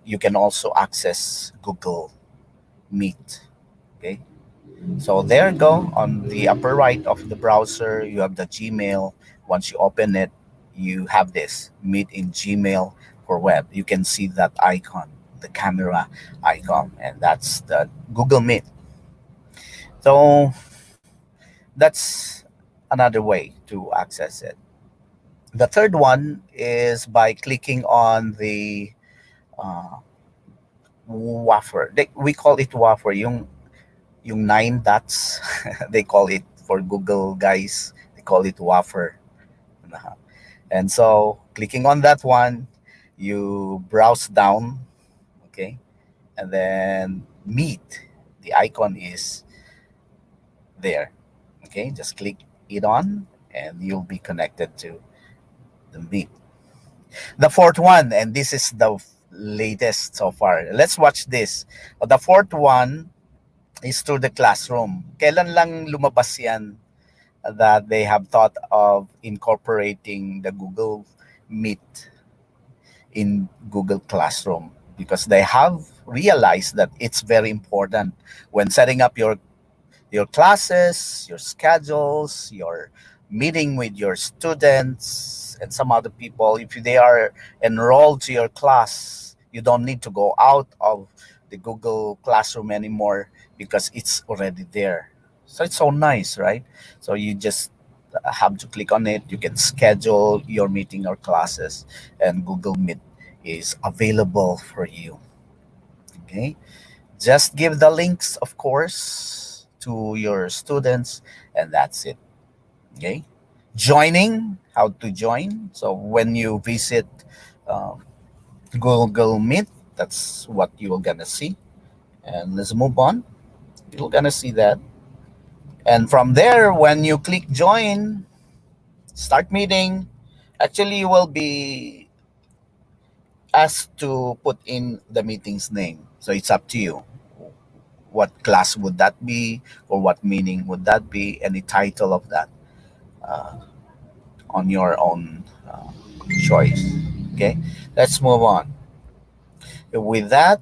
you can also access Google Meet. Okay, so there you go. On the upper right of the browser, you have the Gmail. Once you open it, you have this Meet in Gmail for web. You can see that icon, the camera icon, and that's the Google Meet. So that's another way to access it. The third one is by clicking on the uh, wafer. We call it wafer. Yung nine dots, they call it for Google guys. They call it wafer. And so clicking on that one, you browse down, okay, and then meet. The icon is there. Okay, just click it on, and you'll be connected to the meet. The fourth one, and this is the latest so far. Let's watch this. The fourth one is through the classroom. Kailan lang lumabas yan that they have thought of incorporating the Google Meet in Google Classroom? Because they have realized that it's very important when setting up your classes, your schedules, your meeting with your students and some other people. If they are enrolled to your class, you don't need to go out of the Google Classroom anymore because it's already there. So it's so nice, right? So you just have to click on it. You can schedule your meeting or classes, and Google Meet is available for you. Okay, just give the links, of course, to your students, and that's it. Okay, joining, how to join. So when you visit uh, Google Meet, that's what you're gonna see. And let's move on. You're gonna see that, and from there, when you click join, start meeting, actually you will be asked to put in the meeting's name. So it's up to you. What class would that be, or what meaning would that be? Any title of that uh, on your own choice. Okay, let's move on. With that,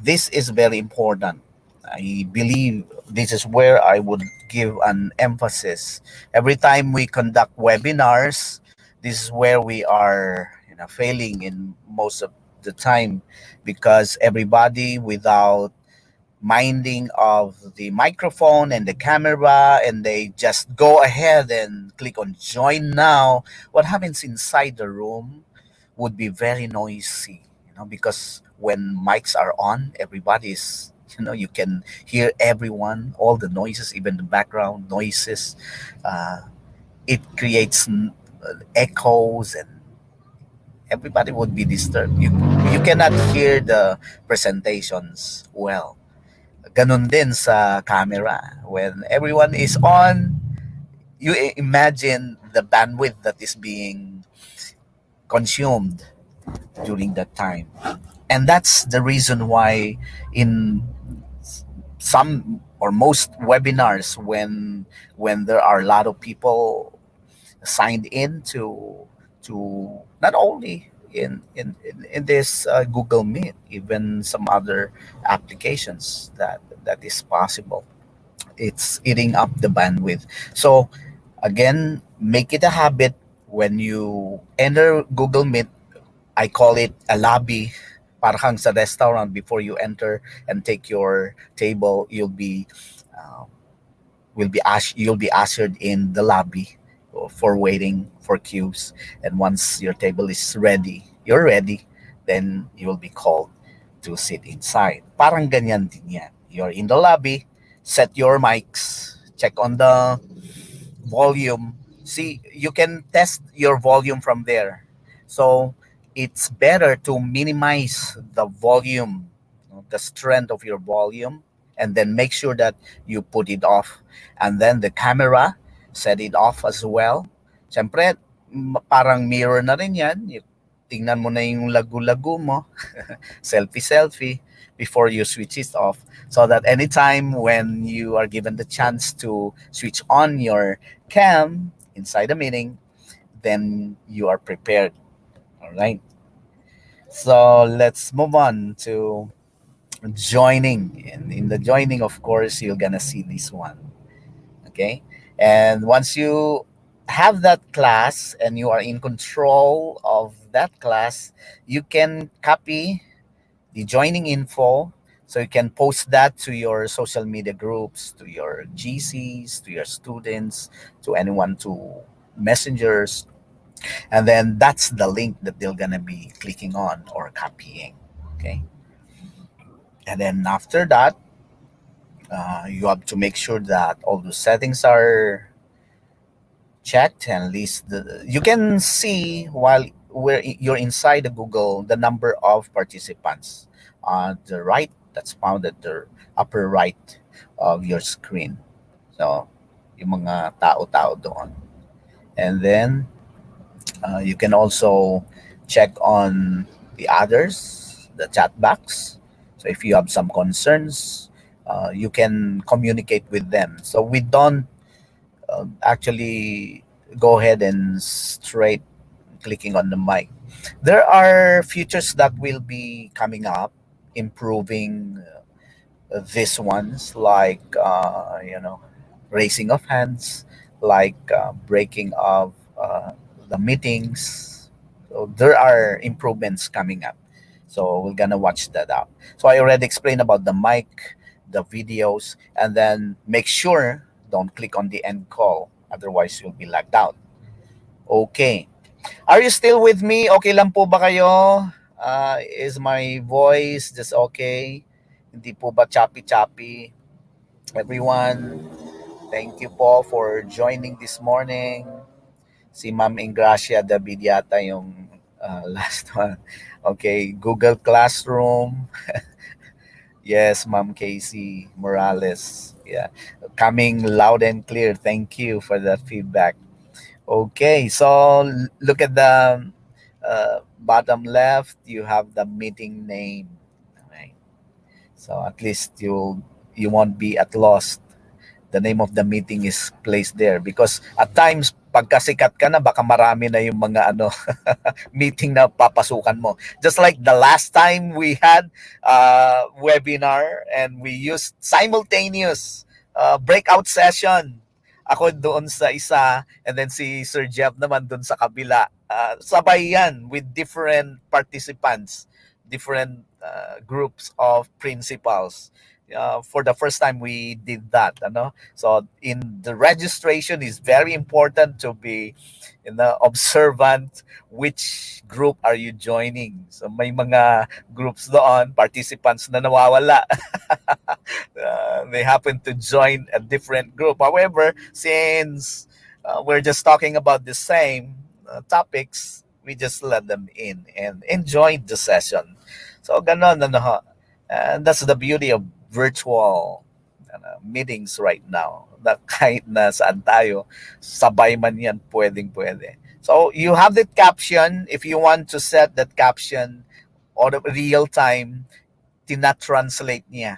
this is very important. I believe this is where I would give an emphasis. Every time we conduct webinars, this is where we are, failing in most of the time, because everybody, without minding of the microphone and the camera, and they just go ahead and click on join now, what happens inside the room would be very noisy, because when mics are on, everybody's, you can hear everyone, all the noises, even the background noises. uh, it creates echoes, and everybody would be disturbed. You cannot hear the presentations well. Ganun din sa camera. When everyone is on, you imagine the bandwidth that is being consumed during that time. And that's the reason why in some or most webinars, when there are a lot of people signed in to not only in this Google Meet, even some other applications that is possible. It's eating up the bandwidth. So again, make it a habit when you enter Google Meet. I call it a lobby. Parang sa restaurant, before you enter and take your table, uh, you'll be ushered in the lobby for waiting for queues. And once your table is ready, you're ready, then you will be called to sit inside. Parang ganyan din yan. You're in the lobby, set your mics, check on the volume. See, you can test your volume from there. So it's better to minimize the volume, the strength of your volume, and then make sure that you put it off. And then the camera, set it off as well. Siyempre, parang mirror na rin yan. Tingnan mo na yung lagu-lagu mo, selfie-selfie, before you switch it off, so that anytime when you are given the chance to switch on your cam inside the meeting, then you are prepared. All right. So let's move on to joining. And in the joining, of course, you're gonna see this one. Okay. And once you have that class and you are in control of that class, you can copy the joining info, so you can post that to your social media groups, to your GCs, to your students, to anyone, to messengers. And then that's the link that they're gonna be clicking on or copying. Okay. And then after that, you have to make sure that all the settings are checked, and at least you can see while you're inside the Google the number of participants on the right, that's found at the upper right of your screen. So yung mga tao-tao doon. And then you can also check on the others, the chat box. So if you have some concerns, you can communicate with them. So we don't actually go ahead and straight clicking on the mic. There are features that will be coming up, improving these ones, like raising of hands, like breaking of the meetings. So there are improvements coming up. So we're gonna watch that out. So I already explained about the mic, the videos, and then make sure don't click on the end call, otherwise you'll be lagged out. Okay. Are you still with me? Okay lang po ba kayo? Is my voice just okay? Hindi po ba choppy-choppy? Everyone, thank you po for joining this morning. Si Ma'am Ingracia David yata yung last one. Okay, Google Classroom. Yes, Ma'am Casey Morales. Yeah, coming loud and clear. Thank you for that feedback. Okay, so look at the bottom left. You have the meeting name. Right. So at least you won't be at lost. The name of the meeting is placed there, because at times pagkasikat ka na, baka marami na yung mga meeting na papasukan mo. Just like the last time we had webinar and we used simultaneous breakout session. Ako doon sa isa, and then si Sir Jeff naman doon sa kabila. Sabay yan with different participants, different groups of principals. For the first time we did that, so in the registration is very important to be observant which group are you joining. So may mga groups doon, participants na nawawala. They happen to join a different group. However, since we're just talking about the same topics, we just let them in and enjoy the session. So ganon, ho. And that's the beauty of virtual meetings right now. Na kahit na saan tayo, sabay man yan, pwedeng-pwede. So you have the caption. If you want to set that caption or real time, tina-translate niya.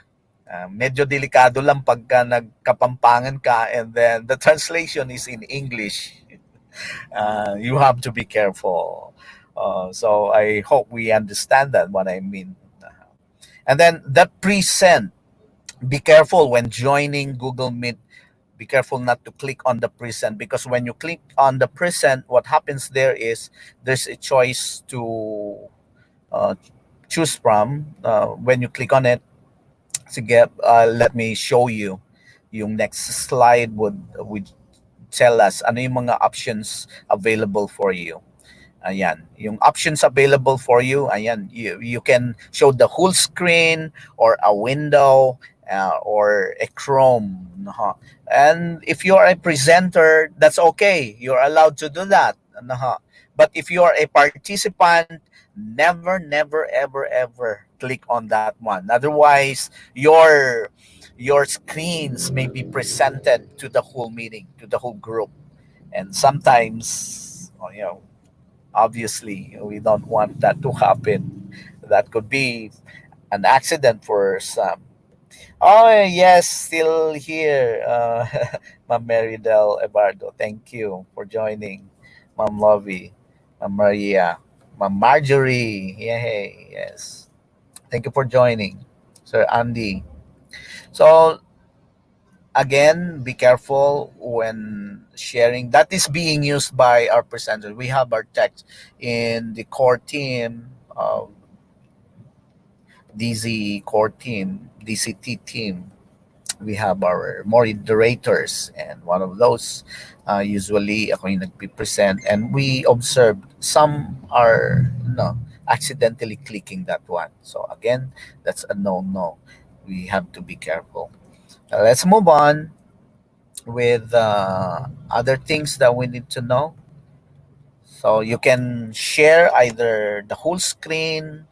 Medyo delikado lang pagka nagkapampangan ka and then the translation is in English. You have to be careful. So I hope we understand that what I mean. And then the present. Be careful when joining Google Meet. Be careful not to click on the present, because when you click on the present, what happens there is there's a choice to uh, choose from. When you click on it, let me show you. Yung next slide would tell us ano yung mga options available for you. Ayan, yung options available for you, ayan, you can show the whole screen or a window, or a Chrome. No? And if you are a presenter, that's okay. You're allowed to do that. No? But if you are a participant, never, never, ever, ever click on that one. Otherwise, your screens may be presented to the whole meeting, to the whole group. And sometimes, obviously, we don't want that to happen. That could be an accident for some. Oh, yes, still here. Ma'am Meridel Ebardo, thank you for joining. Ma'am Lovey, Ma'am Maria, Ma'am Marjorie, yay, yes. Thank you for joining. Sir Andy. So, again, be careful when sharing. That is being used by our presenters. We have our text in the core team, DZ core team, DCT team. We have our moderators, and one of those, usually ako yung nagpipresent, and we observed some are accidentally clicking that one. So again, that's a no. We have to be careful. Let's move on with other things that we need to know. So you can share either the whole screen,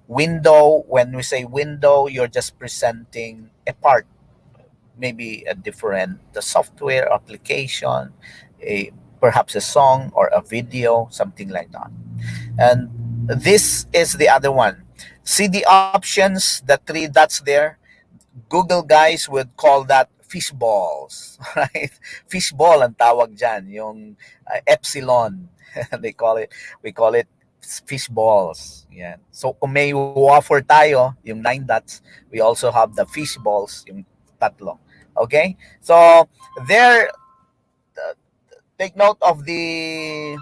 window. When we say window, you're just presenting a part, maybe a different the software application, a perhaps a song or a video, something like that. And this is the other one. See the options, the three dots there. Google guys would call that fish balls, right? Fish ball ang tawag dyan, yung epsilon. They call it, we call it fish balls. Yeah. So kung may wafer tayo, yung 9 dots, we also have the fish balls, yung tatlo. Okay? So there, take note of the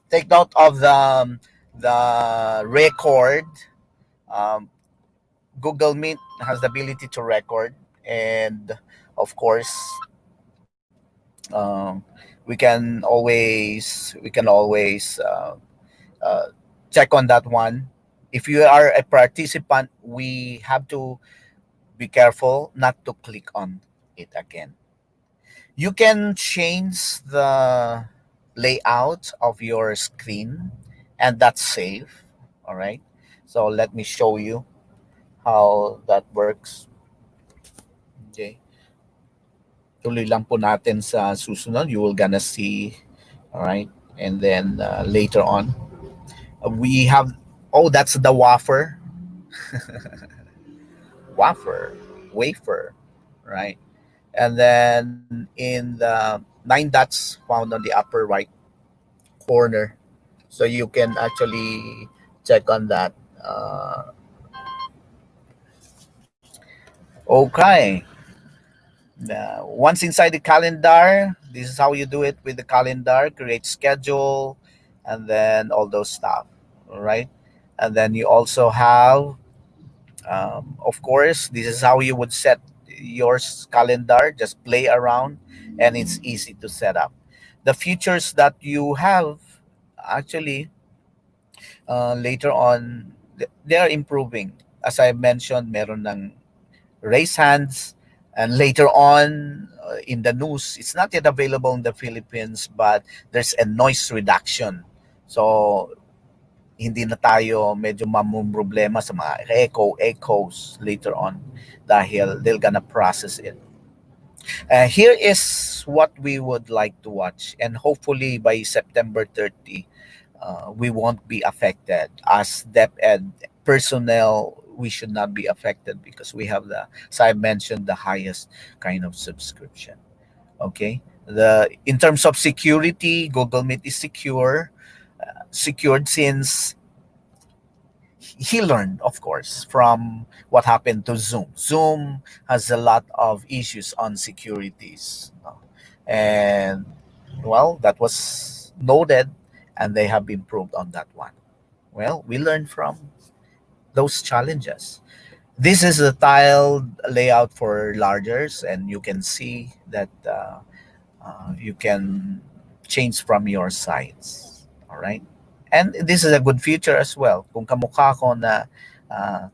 take note of the record. Um, Google Meet has the ability to record, and of course, um, we can always uh, check on that one. If you are a participant, we have to be careful not to click on it again. You can change the layout of your screen, and that's safe. All right. So let me show you how that works. Okay. Tuloy lang po natin sa susunod. You will gonna see. All right. And then later on, we have, oh, that's the wafer, right? And then in the 9 dots found on the upper right corner, so you can actually check on that. Okay. Once inside the calendar, this is how you do it with the calendar. Create schedule, and then all those stuff. All right. And then you also have, of course, this is how you would set your calendar. Just play around, and it's easy to set up. The features that you have, actually, later on, they are improving. As I mentioned, meron ng raise hands, and later on, in the news, it's not yet available in the Philippines, but there's a noise reduction. So hindi na tayo medyo problema sa mga echoes later on, dahil they're gonna process it. Here is what we would like to watch, and hopefully by September 30, we won't be affected as DepEd personnel. we should not be affected because we have the, as I mentioned, the highest kind of subscription. Okay, the in terms of security, Google Meet is secured since he learned, of course, from what happened to Zoom. Zoom has a lot of issues on securities, and well, that was noted, and they have improved on that one. Well, we learned from those challenges. This is a tiled layout for largers, and you can see that you can change from your sides. All right. And this is a good feature as well. Kung kamukha ko na uh,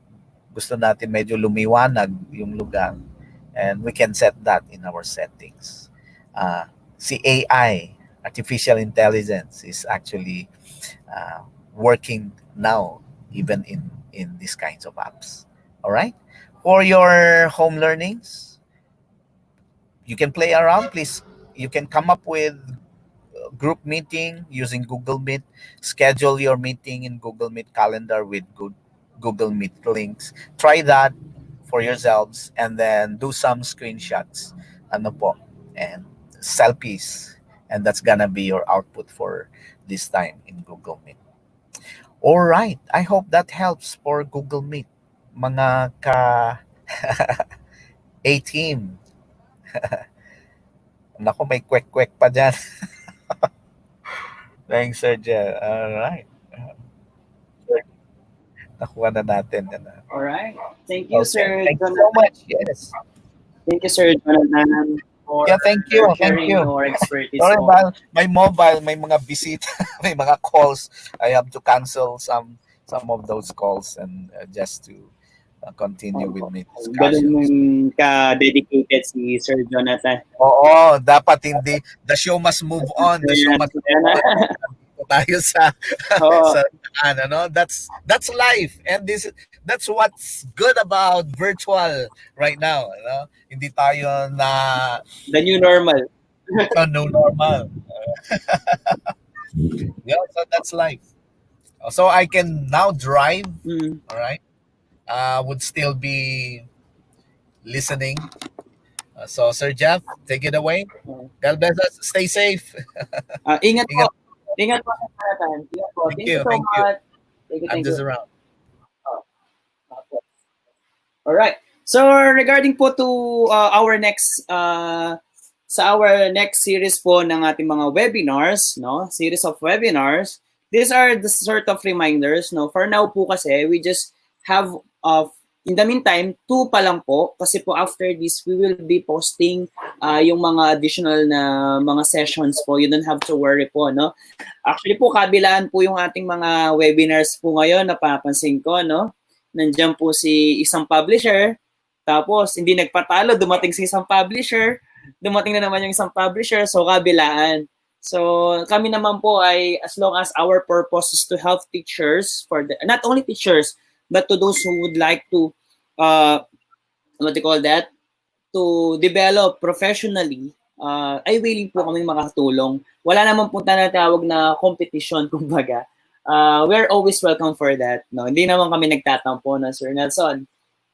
gusto natin medyo lumiwanag yung lugar, and we can set that in our settings. Si AI, artificial intelligence, is actually working now, even in these kinds of apps. All right. For your home learnings, you can play around. Please, you can come up with group meeting using Google Meet. Schedule your meeting in Google Meet calendar with good Google Meet links. Try that for yourselves, and then do some screenshots, ano po, and selfies, and that's gonna be your output for this time in Google Meet. All right, I hope that helps for Google Meet, mga ka A team. Nako, may kwek-kwek pa dyan. Thanks, Sir Jel. All right. Nakuha na natin. All right. Thank you, Okay. Sir Thank you so Jonathan. much. Yes. Thank you, Sir Jonathan, for Yeah, thank you. Thank sharing you. your expertise Sorry, on. Val. My mobile, may mga bisita, may mga calls. I have to cancel some of those calls, and just to continue with my Ganun discussions. yung ka-dedicated si Sir Jonathan. Oo, dapat hindi. The show must move on. The show must move on. Dito tayo sa Oo. sa ano, no? That's life, and that's what's good about virtual right now, Hindi tayo na The new normal. no normal. Yeah, so that's life. So I can now drive, Mm. all right? Would still be listening. So Sir Jeff, take it away. God bless us. Stay safe. Ingat po. Ingat. Ingat po, Sir Jonathan. Ingat po. Thank Thank you you. so Thank you. much. Thank you, I'm thank you. just around. All right. So regarding po to our next sa our next series po ng ating mga webinars, no? Series of webinars. These are the sort of reminders, no? For now po kasi we just have in the meantime, 2 pa lang po kasi po after this we will be posting yung mga additional na mga sessions po. You don't have to worry po, no? Actually po kabilaan po yung ating mga webinars po ngayon, napapansin ko, no? Nandiyan po si isang publisher, tapos hindi nagpatalo, dumating si isang publisher, dumating na naman yung isang publisher, so kabilaan. So kami naman po ay, as long as our purpose is to help teachers, not only teachers, but to those who would like to, what do you call that, to develop professionally, ay willing po kami makatulong. Wala naman po tinatawag na competition, kumbaga. We're always welcome for that. No, hindi naman kami nagtatampo na Sir Nelson.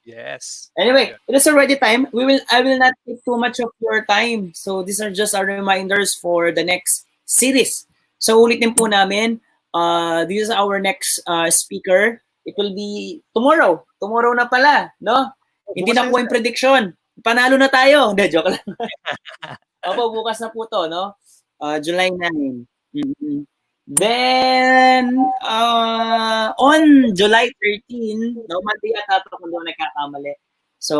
Yes. Anyway, it is already time. I will not take too much of your time. So these are just our reminders for the next series. So ulitin po namin, this is our next speaker. It will be tomorrow. Tomorrow na pala, no? Hindi na po yung prediction. Panalo na tayo. Hindi, joke lang. Opo, bukas na po to, no? July 9. Mm-hmm. Then, on July 13, no, Monday at ito kung doon nagkakamali. So,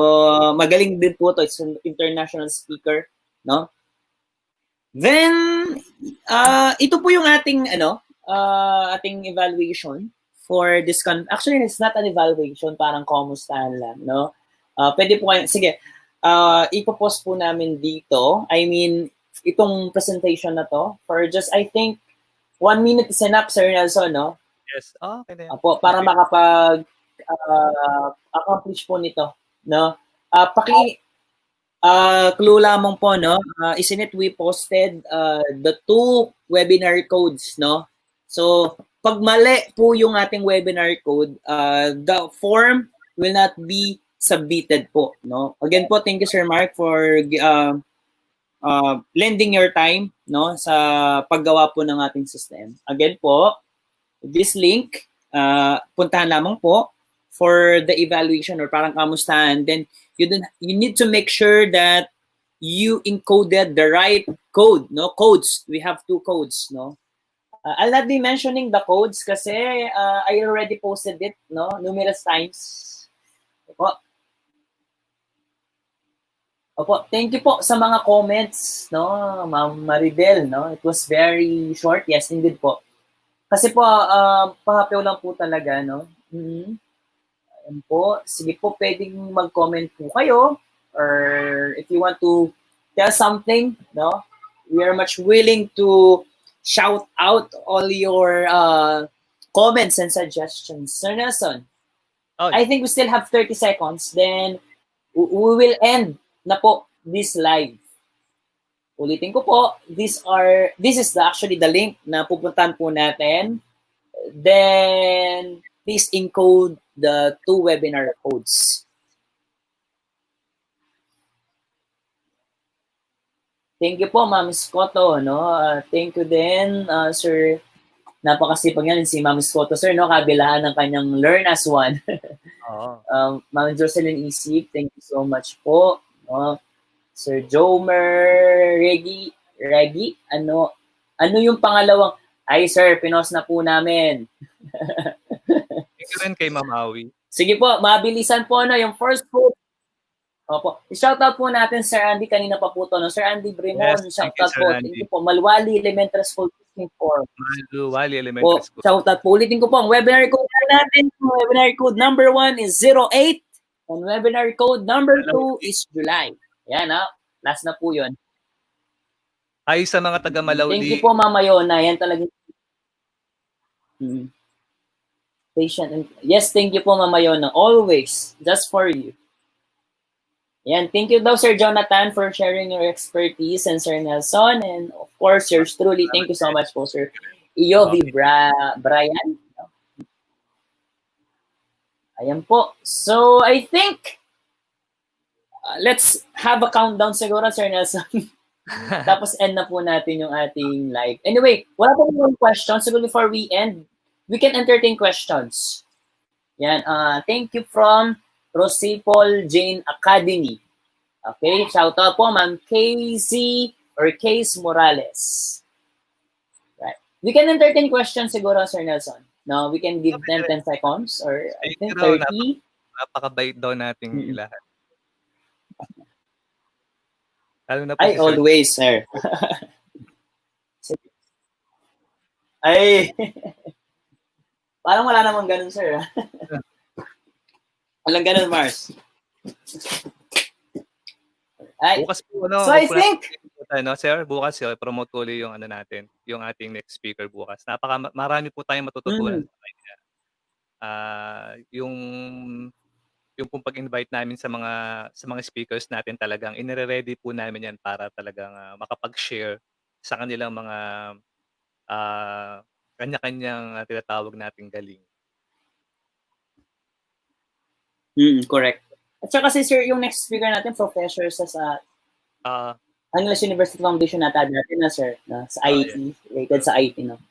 magaling din po to. It's an international speaker, no? Then, ito po yung ating, ating evaluation for this actually, it's not an evaluation, parang kumustahan lang, no? Pwede po kayo, sige, ipopost po namin dito. I mean, itong presentation na to, for just, I think, 1 minute is enough, Sir Nelson, no? Yes. Oh, okay. Apo, para makapag-accomplish po nito, no? Clue lamang po, no? Isn't it we posted the 2 webinar codes, no? So, pag mali po yung ating webinar code, the form will not be submitted po, no? Again po, thank you Sir Mark for lending your time, no, sa paggawa po ng ating system. Again po, this link, puntahan lamang po for the evaluation or parang kamustahan. Then you need to make sure that you encoded the right code, no? Codes. We have 2 codes, no? I'll not be mentioning the codes kasi I already posted it, no, numerous times. Opo, thank you po sa mga comments, no, Ma'am Maribel, no? It was very short. Yes, indeed po. Kasi po, pahapew lang po talaga, no? Ayan po. Sige po, pwedeng mag-comment po kayo or if you want to tell something, no? We are much willing to shout out all your comments and suggestions. Sir Nelson, I think we still have 30 seconds. Then, we will end na po this live. Ulitin ko po, this is actually the link na pupuntahan po natin. Then, please encode the 2 webinar codes. Thank you po, Ma'am Scotto, no? Thank you din, Sir. Napakasipag yan si Ma'am Scotto, Sir, no? Kabilaan ng kanyang Learn as One. Ma'am Jocelyn Isip, thank you so much po. Sir Jomer Regi, ano yung pangalawang? Ay, sir, pinost na po namin. Thank you rin kay Ma'am Awi. Sige po, mabilisan po, no, yung first quote. Opo. I-shoutout po natin, Sir Andy, kanina pa po to, no? Sir Andy Bremon, Yes, shoutout po. Thank you po. Malwali Elementary School 4. Malwali Elementary School. Shoutout po. Ulitin ko po, ang webinar code natin, webinar code number 1 is 08, and webinar code number 2 is July. Yan, ha? Last na po yun. Ay, sa mga taga-Malawi. Thank you po, Mama Yona. Yan talaga. Patient. Yes, thank you po, Mama Yona. Always. Just for you. Yan. Thank you daw, Sir Jonathan, for sharing your expertise, and Sir Nelson. And of course, yours truly. Thank you so much po, Sir Iovi Brian. Ayan po. So, I think let's have a countdown siguro, Sir Nelson. Tapos end na po natin yung ating live. Anyway, wala po mga questions. So before we end, we can entertain questions. Yan. Thank you from Rosipol Jane Academy. Okay, shout out po, Ma'am KZ or Case Morales. Right. We can entertain questions siguro, Sir Nelson. No, we can give them 10 seconds or I think 30. Napakabait daw nating lahat. Na po ay, si always, sir. Ay, parang wala namang ganun, sir. Walang ganun, Mars. Ay. Bukas po, no? So I think, sir, bukas promote ulit yung natin, yung ating next speaker bukas. Marami po tayong matututunan sa kanya. Yung pong pag-invite namin sa mga speakers natin, talagang inire-ready po namin yan para talagang makapag-share sa kanilang mga kanya-kanyang tinatawag nating galing. Correct. At saka kasi, sir, yung next speaker natin, professor sa English University Foundation natin na, sir, sa IT, related sa IT, no?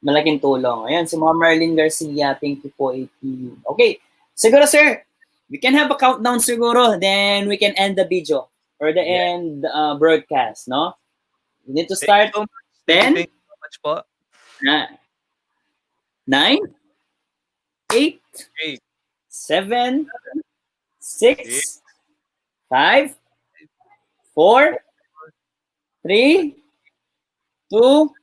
Malaking tulong. Ayan, si Ma'am Marlene Garcia, thank you po, Ateam. Okay, siguro, sir, we can have a countdown siguro, then we can end the video or the end broadcast, no? We need to start 10. Thank you so much po. 9, 8, 7, 6, 5, 4, 3, 2,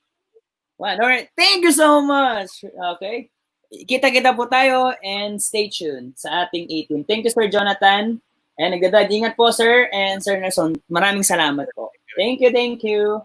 1. Alright, thank you so much. Okay. Kita-kita po tayo and stay tuned sa ating Ateam. Thank you, Sir Jonathan. And nagdadad, ingat po, sir. And Sir Nelson, maraming salamat po. Thank you, thank you.